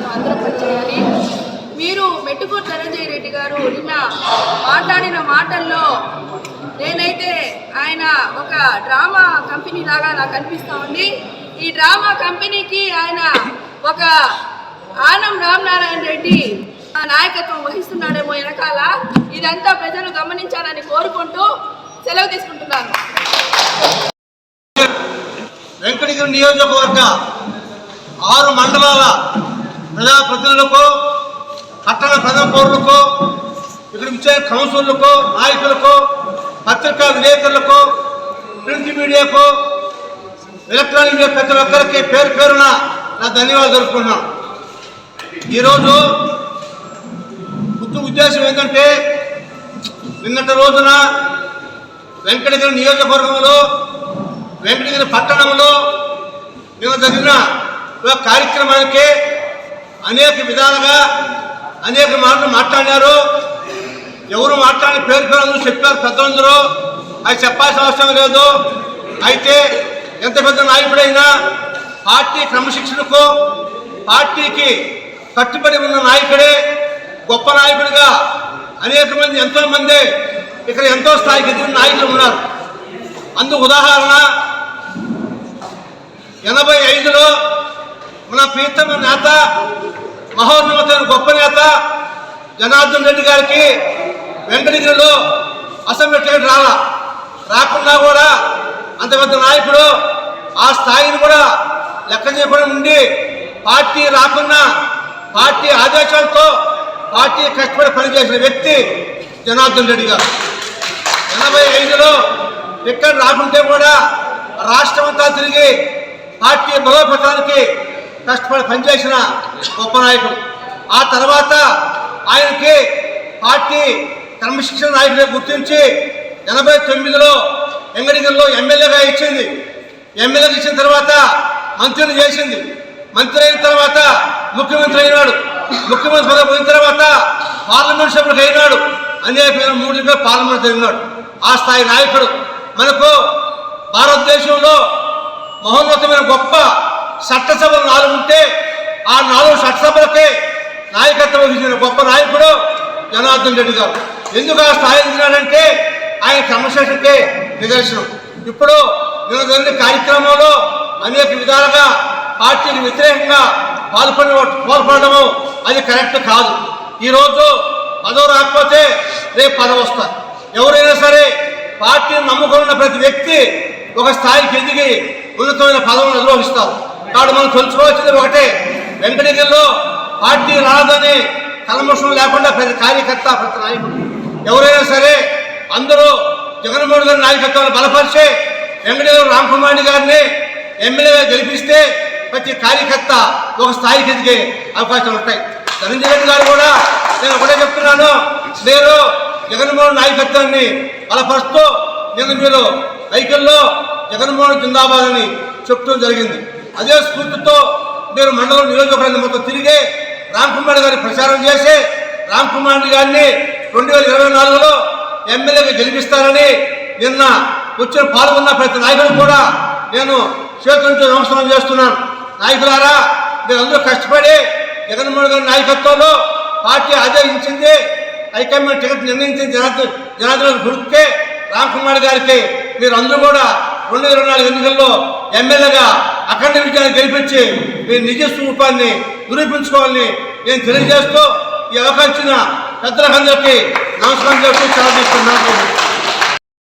మనం అందరం పనిచేయాలి. మీరు మెట్టుకూరు ధనంజయ రెడ్డి గారు నిన్న మాట్లాడిన మాటల్లో నేనైతే ఆయన ఒక డ్రామా కంపెనీ లాగా నాకు అనిపిస్తూ ఉంది. ఈ డ్రామా కంపెనీకి ఆయన ఒక ఆనం రామనారాయణ రెడ్డి నాయకత్వం వహిస్తున్నాడేమో వెనకాల. ఇదంతా ప్రజలు గమనించాలని కోరుకుంటూ సెలవు తీసుకుంటున్నాను. వెంకటగిరి నియోజకవర్గ 6 మండలాల ప్రజాప్రతినిధులకు, పట్టణ ప్రజా పౌరులకు, ఇక్కడ ఇచ్చే కౌన్సిలర్లకు, నాయకులకు, పత్రికా విలేకరులకు, ప్రింట్ మీడియాకు, ఎలక్ట్రానిక్ మీడియా ప్రతి ఒక్కరికి పేరు పేరున నా ధన్యవాదాలు జరుపుకుంటున్నాను. ఈరోజు ముఖ్య ఉద్దేశం ఏంటంటే, నిన్నటి రోజున వెంకటగిరి నియోజకవర్గంలో, వెంకటగిరి పట్టణంలో నిన్న జరిగిన కార్యక్రమానికి అనేక విధాలుగా అనేక మాటలు మాట్లాడారు. ఎవరు మాట్లాడిన పేరు పేరు చెప్పారు పెద్దలందరూ, అది చెప్పాల్సిన అవసరం లేదు. అయితే ఎంత పెద్ద నాయకుడైనా పార్టీ క్రమశిక్షణకు, పార్టీకి కట్టుబడి ఉన్న నాయకుడే గొప్ప నాయకుడిగా అనేక మంది, ఎంతోమంది ఇక్కడ ఎంతో స్థాయికి ఎదిగిన నాయకులు ఉన్నారు. అందుకు ఉదాహరణ 85లో మన ప్రీతమ నేత, మహోన్నతమైన గొప్ప నేత జనార్దన్ రెడ్డి గారికి వెంకటగిరిలో అసెంబ్లీ టికెట్ రాకుండా కూడా అంత పెద్ద నాయకుడు ఆ స్థాయిని కూడా లెక్క చేయకుండా ఉండి పార్టీ రాకున్నా పార్టీ ఆదేశాలతో పార్టీ కష్టపడి పనిచేసిన వ్యక్తి జనార్దన్ రెడ్డి గారు. 85లో టికెట్ రాకుంటే కూడా రాష్ట్రమంతా తిరిగి పార్టీ బలోపేతానికి కష్టపడి పనిచేసిన గొప్ప నాయకుడు. ఆ తర్వాత ఆయనకి పార్టీ క్రమశిక్షణ నాయకుడిగా గుర్తించి 89లో వెంకటగిరిలో ఎమ్మెల్యేగా ఇచ్చింది. ఎమ్మెల్యేగా ఇచ్చిన తర్వాత మంత్రిని చేసింది. మంత్రి అయిన తర్వాత ముఖ్యమంత్రి అయినాడు. ముఖ్యమంత్రి పదవి పోయిన తర్వాత పార్లమెంట్ సభ్యుడికి అయినాడు. అనేక 3 పార్లమెంట్ అయినాడు. ఆ స్థాయి నాయకుడు. మనకు భారతదేశంలో మహోన్నతమైన గొప్ప చట్టసభలు 4 ఉంటే ఆ 4 చట్టసభలకే నాయకత్వం వహించిన గొప్ప నాయకుడు జనార్దన్ రెడ్డి గారు. ఎందుకు ఆ స్థాయి ఎదిగినాడంటే ఆయన క్రమశిక్షణకే నిదర్శనం. ఇప్పుడు నేను జరిగిన కార్యక్రమంలో అనేక విధాలుగా పార్టీకి వ్యతిరేకంగా పాల్పడము అది కరెక్ట్ కాదు. ఈరోజు పదవి రాకపోతే రేపు పదవి వస్తారు. ఎవరైనా సరే పార్టీని నమ్ముకున్న ప్రతి వ్యక్తి ఒక స్థాయికి ఎదిగి ఉన్నతమైన పదవులను నిర్వహిస్తారు. కాబట్టి మనం తెలుసుకోవాల్సింది ఒకటే, వెంకటగిరిలో పార్టీ రాదని కల్మషం లేకుండా ప్రతి కార్యకర్త, ప్రతి నాయకుడు ఎవరైనా సరే అందరూ జగన్మోహన్ గారి నాయకత్వాన్ని బలపరిచే వెంకటగిరి రామకుమార్ గారిని ఎమ్మెల్యేగా గెలిపిస్తే ప్రతి కార్యకర్త ఒక స్థాయికి ఎదిగే అవకాశాలు ఉంటాయి. ధనంజయ రెడ్డి గారు కూడా నేను ఒకటే చెప్తున్నాను, నేను జగన్మోహన్ నాయకత్వాన్ని బలపరుస్తూ నేను మీరు వెహికల్లో జగన్మోహన్ జిందాబాద్ అని చెప్తూ జరిగింది. అదే స్ఫూర్తితో మీరు మండలం నియోజకవర్గం మొత్తం తిరిగి రామకుమార్ గారిని ప్రచారం చేసి రామకుమార్ గారిని 2024లో ఎమ్మెల్యేగా గెలిపిస్తారని నిన్న వచ్చిన పాల్గొన్న ప్రతి నాయకుడు కూడా నేను చేతులతో నమస్కారం చేస్తున్నాను. నాయకులారా, మీరందరూ కష్టపడి జగన్మోహన్ గారి నాయకత్వంలో పార్టీ ఆదేశించింది, హైకమాండ్ టికెట్ నిర్ణయించింది జనార్దన్ గుర్తుకే రామకుమార్ గారికి మీరు అందరూ కూడా 2024 ఎన్నికల్లో ఎమ్మెల్యేగా అఖండ విజయాన్ని గెలిపించి మీ నిజ స్వరూపాన్ని నిరూపించుకోవాలని నేను తెలియజేస్తూ ఈ అవకాశం ఇచ్చిన పెద్దలందరికీ నమస్కారం చేస్తూ చాలా తీసుకున్నాను.